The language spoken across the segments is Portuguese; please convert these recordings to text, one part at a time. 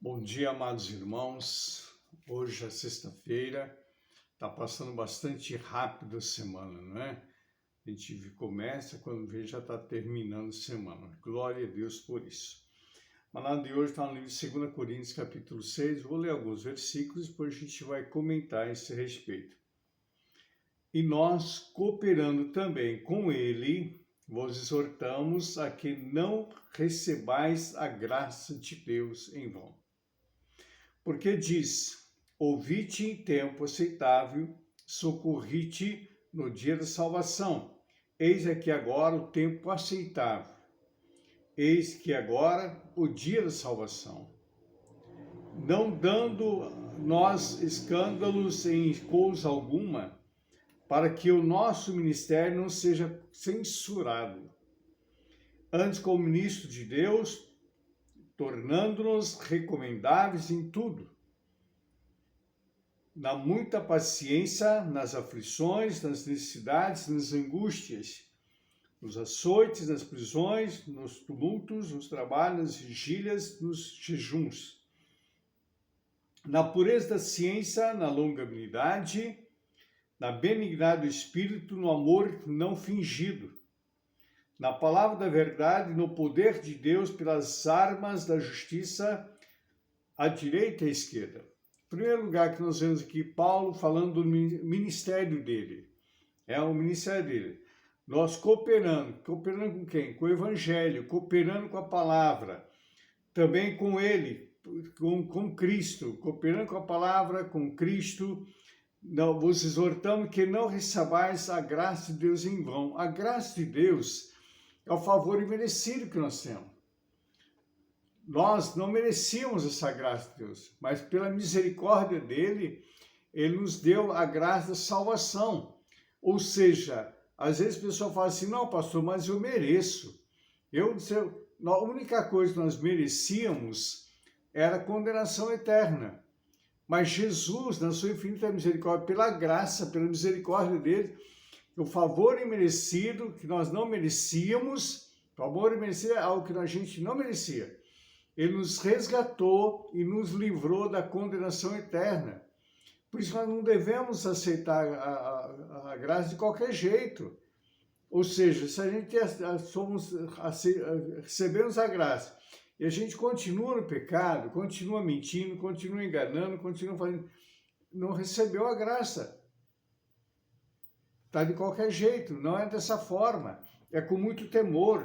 Bom dia, amados irmãos. Hoje é sexta-feira, está passando bastante rápido a semana, não é? A gente começa, quando vê, já está terminando a semana. Glória a Deus por isso. A palavra de hoje está no livro de 2 Coríntios, capítulo 6. Vou ler alguns versículos, depois a gente vai comentar a esse respeito. E nós, cooperando também com ele, vos exortamos a que não recebais a graça de Deus em vão. Porque diz: ouvi-te em tempo aceitável, socorri-te no dia da salvação. Eis aqui agora o tempo aceitável. Eis que agora o dia da salvação. Não dando nós escândalos em coisa alguma, para que o nosso ministério não seja censurado. Antes, como ministro de Deus, tornando-nos recomendáveis em tudo, na muita paciência, nas aflições, nas necessidades, nas angústias, nos açoites, nas prisões, nos tumultos, nos trabalhos, nas vigílias, nos jejuns, na pureza da ciência, na longanimidade, na benignidade do Espírito, no amor não fingido, na palavra da verdade, no poder de Deus, pelas armas da justiça, à direita e à esquerda. Em primeiro lugar que nós vemos aqui Paulo falando do ministério dele. É o ministério dele. Nós cooperando com quem? Com o Evangelho, cooperando com a palavra, também com ele, com Cristo, cooperando com a palavra, com Cristo. Vos exortamos que não recebais a graça de Deus em vão. A graça de Deus é o favor imerecido que nós temos. Nós não merecíamos essa graça de Deus, mas pela misericórdia dele, ele nos deu a graça da salvação. Ou seja, às vezes a pessoa fala assim: não, pastor, mas eu mereço. A única coisa que nós merecíamos era a condenação eterna. Mas Jesus, na sua infinita misericórdia, pela graça, pela misericórdia dele, o favor imerecido que nós não merecíamos, o favor imerecido é algo que a gente não merecia. Ele nos resgatou e nos livrou da condenação eterna. Por isso nós não devemos aceitar a graça de qualquer jeito. Ou seja, se a gente recebemos a graça e a gente continua no pecado, continua mentindo, continua enganando, continua fazendo, não recebeu a graça. Está de qualquer jeito, não é dessa forma, é com muito temor,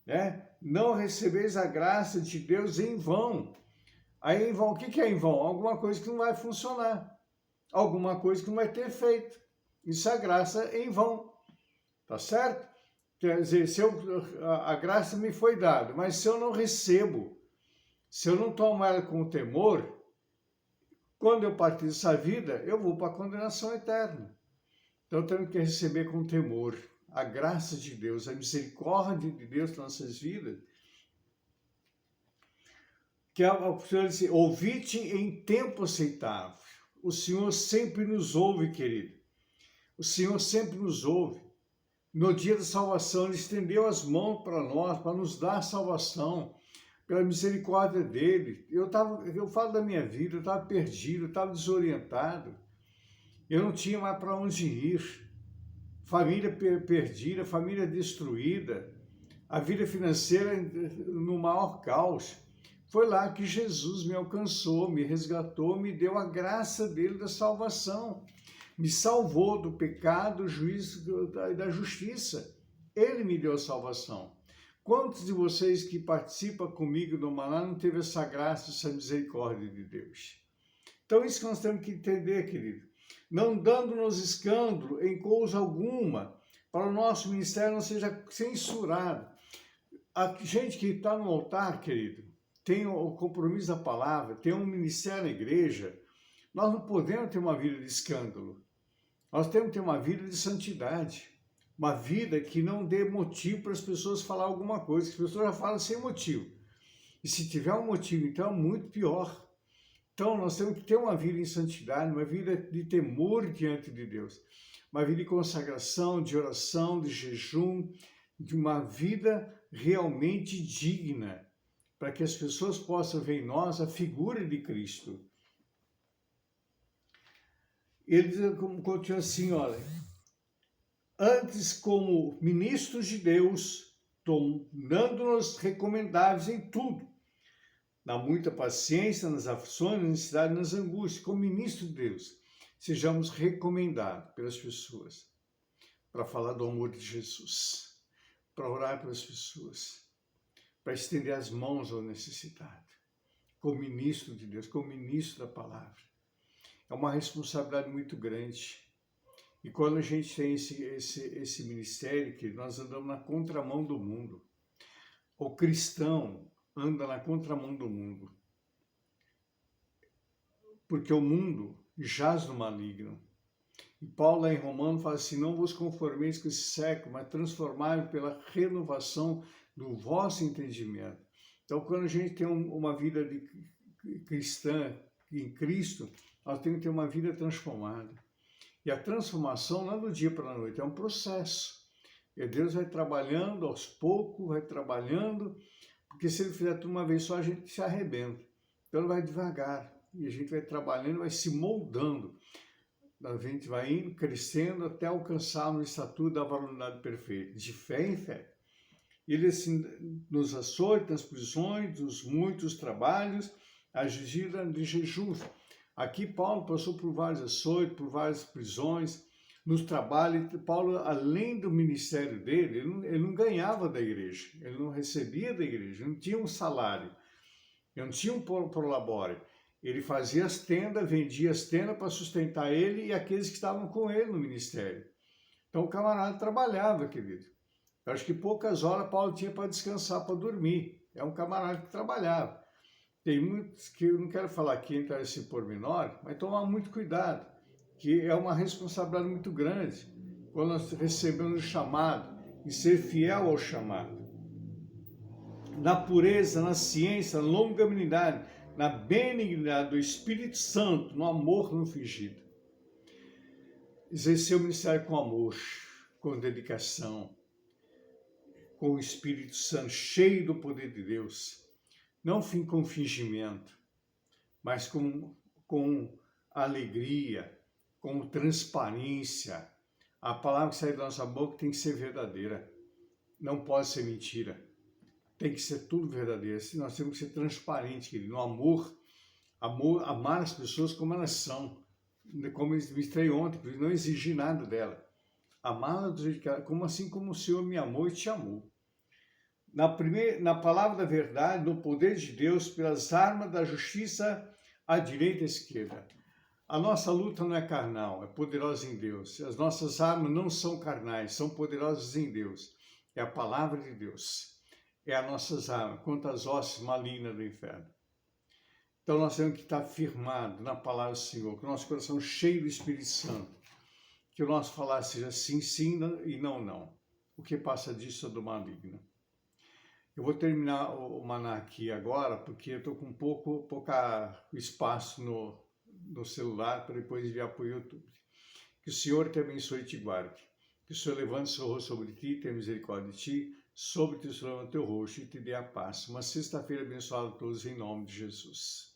né? Não recebeis a graça de Deus em vão. Aí em vão, o que é em vão? Alguma coisa que não vai funcionar, alguma coisa que não vai ter efeito. Isso é a graça em vão, tá certo? Quer dizer, a graça me foi dada, mas se eu não recebo, se eu não tomo ela com temor, quando eu partir dessa vida, eu vou para a condenação eterna. Então, temos que receber com temor a graça de Deus, a misericórdia de Deus nas nossas vidas. Que o Senhor disse: ouvi-te em tempo aceitável. O Senhor sempre nos ouve, querido. O Senhor sempre nos ouve. No dia da salvação, Ele estendeu as mãos para nós, para nos dar a salvação, pela misericórdia dEle. Eu falo da minha vida, eu estava perdido, eu estava desorientado. Eu não tinha mais para onde ir, família perdida, família destruída, a vida financeira no maior caos. Foi lá que Jesus me alcançou, me resgatou, me deu a graça dele da salvação, me salvou do pecado, do juízo e da justiça. Ele me deu a salvação. Quantos de vocês que participam comigo do Maná não teve essa graça, essa misericórdia de Deus? Então isso que nós temos que entender, querido. Não dando-nos escândalo em coisa alguma, para o nosso ministério não seja censurado. A gente que está no altar, querido, tem o compromisso da palavra, tem um ministério na igreja, nós não podemos ter uma vida de escândalo. Nós temos que ter uma vida de santidade, uma vida que não dê motivo para as pessoas falar alguma coisa, que as pessoas já falam sem motivo. E se tiver um motivo, então é muito pior. Então, nós temos que ter uma vida em santidade, uma vida de temor diante de Deus, uma vida de consagração, de oração, de jejum, de uma vida realmente digna, para que as pessoas possam ver em nós a figura de Cristo. Ele continua assim, olha, antes como ministros de Deus, tornando-nos recomendáveis em tudo, na muita paciência, nas aflições, na necessidade, nas angústias, como ministro de Deus, sejamos recomendados pelas pessoas, para falar do amor de Jesus, para orar pelas pessoas, para estender as mãos ao necessitado, como ministro de Deus, como ministro da palavra. É uma responsabilidade muito grande. E quando a gente tem esse ministério, que nós andamos na contramão do mundo, o cristão anda na contramão do mundo, porque o mundo jaz no maligno. E Paulo, lá em Romano, fala assim, não vos conformeis com esse século, mas transformai-vos pela renovação do vosso entendimento. Então, quando a gente tem uma vida de cristã em Cristo, nós temos que ter uma vida transformada. E a transformação não é do dia para a noite, é um processo. E Deus vai trabalhando aos poucos, vai trabalhando, porque se Ele fizer tudo uma vez só, a gente se arrebenta. Então Ele vai devagar, e a gente vai trabalhando, vai se moldando. A gente vai indo, crescendo, até alcançar uma estatura da varonilidade perfeita, de fé em fé. Ele assim, nos açoita, nas prisões, dos muitos trabalhos, a gira de jejum. Aqui Paulo passou por vários açoites, por várias prisões, nos trabalhos. Paulo, além do ministério dele, ele não ganhava da igreja, ele não recebia da igreja, não tinha um salário, não tinha um prolabore. Ele fazia as tendas, vendia as tendas para sustentar ele e aqueles que estavam com ele no ministério. Então o camarada trabalhava, querido. Eu acho que poucas horas Paulo tinha para descansar, para dormir. É um camarada que trabalhava. Tem muitos que eu não quero falar aqui, entrar nesse pormenor, mas tomar muito cuidado, que é uma responsabilidade muito grande quando nós recebemos o chamado e ser fiel ao chamado. Na pureza, na ciência, na longanimidade, na benignidade do Espírito Santo, no amor não fingido. Exercer o ministério com amor, com dedicação, com o Espírito Santo, cheio do poder de Deus. Não com fingimento, mas com alegria, com transparência. A palavra que sai da nossa boca tem que ser verdadeira, não pode ser mentira. Tem que ser tudo verdadeiro. Nós temos que ser transparentes, querido. No amor, amar as pessoas como elas são. Como eu mostrei ontem, não exigir nada dela. Amá-la como assim como o Senhor me amou e te amou. Na palavra da verdade, no poder de Deus, pelas armas da justiça à direita e à esquerda. A nossa luta não é carnal, é poderosa em Deus. As nossas armas não são carnais, são poderosas em Deus. É a palavra de Deus. É as nossas armas contra as hostes malignas do inferno. Então nós temos que estar firmados na palavra do Senhor, com o nosso coração cheio do Espírito Santo. Que o nosso falar seja sim, sim e não, não. O que passa disso é do maligno. Eu vou terminar o Maná aqui agora, porque eu estou com pouco espaço no celular para depois enviar para o YouTube. Que o Senhor te abençoe e te guarde. Que o Senhor levante seu rosto sobre ti, tenha misericórdia de ti, sobre ti o teu rosto e te dê a paz. Uma sexta-feira abençoada a todos em nome de Jesus.